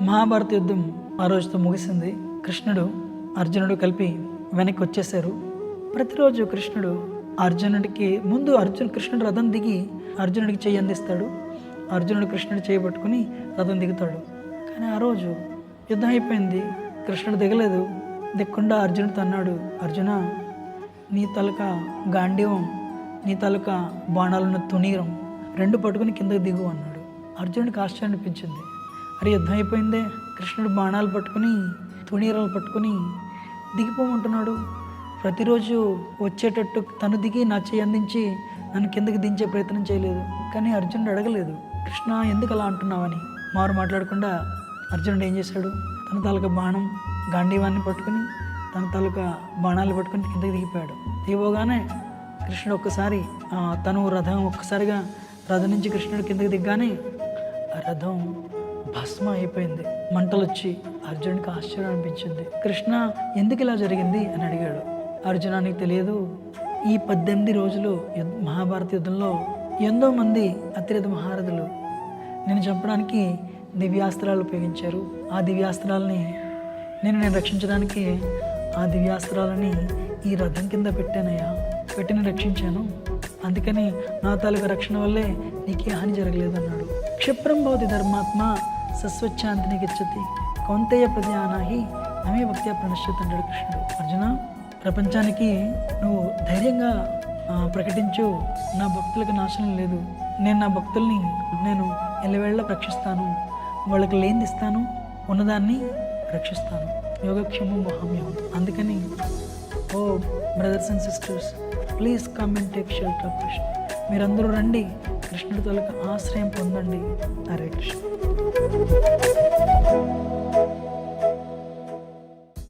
మహాభారత యుద్ధం ఆ రోజుతో ముగిసింది. కృష్ణుడు అర్జునుడు కలిపి వెనక్కి వచ్చేసారు. ప్రతిరోజు కృష్ణుడు కృష్ణుడు రథం దిగి అర్జునుడికి చెయ్యి అందిస్తాడు. అర్జునుడు కృష్ణుడు చేయి పట్టుకుని రథం దిగుతాడు. కానీ ఆ రోజు యుద్ధం అయిపోయింది, కృష్ణుడు దిగలేదు. దిక్కుండా అర్జునుడితో అన్నాడు, అర్జున, నీ తలక గాంధీవం, నీ తలక బాణాలున్న తునీరం రెండు పట్టుకుని కిందకి దిగు అన్నాడు. అర్జునుడికి ఆశ్చర్యం అనిపించింది. అరే, యుద్ధం అయిపోయిందే, కృష్ణుడు బాణాలు పట్టుకుని తునీరాలు పట్టుకుని దిగిపోమంటున్నాడు. ప్రతిరోజు వచ్చేటట్టు తను దిగి నా చేయి అందించి నన్ను కిందకి దించే ప్రయత్నం చేయలేదు. కానీ అర్జునుడు అడగలేదు, కృష్ణ ఎందుకు అలా అంటున్నావని. మారు మాట్లాడకుండా అర్జునుడు ఏం చేశాడు, తన తాలూకా బాణం గాంధీవాన్ని పట్టుకుని తన తాలూకా బాణాలు పట్టుకుని కిందకి దిగిపోయాడు. దిగిపోగానే కృష్ణుడు ఒక్కసారిగా రథం నుంచి కృష్ణుడు కిందకి దిగ్గానే ఆ రథం భస్మం అయిపోయింది. మంటలు వచ్చి అర్జునుడికి ఆశ్చర్యం అనిపించింది. కృష్ణ, ఎందుకు ఇలా జరిగింది అని అడిగాడు. అర్జున, నీకు తెలియదు, ఈ 18 రోజులు మహాభారత యుద్ధంలో ఎంతో మంది అతిరథ మహారథులు నేను చంపడానికి దివ్యాస్త్రాలు ఉపయోగించారు. ఆ దివ్యాస్త్రాలని నేను రక్షించడానికి ఆ దివ్యాస్త్రాలని ఈ రథం కింద పెట్టి నేను రక్షించాను. అందుకని నా తాలూకా రక్షణ వల్లే నీకే హాని జరగలేదు అన్నాడు. క్షిప్రం భవతి ధర్మాత్మ సస్వచ్ఛాంతిని గచ్చతి కౌంతేయ ప్రజానాహి నమే భక్త్యా ప్రణశ్యతి అన్నాడు కృష్ణుడు. అర్జున, ప్రపంచానికి నువ్వు ధైర్యంగా ప్రకటించు, నా భక్తులకు నాశనం లేదు. నేను నా భక్తుల్ని ఎల్లవేళ రక్షిస్తాను, వాళ్ళకి లేనిది ఇస్తాను, ఉన్నదాన్ని రక్షిస్తాను. యోగక్షేమం మహామ్యం. అందుకని ఓ brothers and sisters, please come and take shelter of Krishna. మీరందరూ రండి, కృష్ణుడి తొలక ఆశ్రయం పొందండి. హరే కృష్ణ.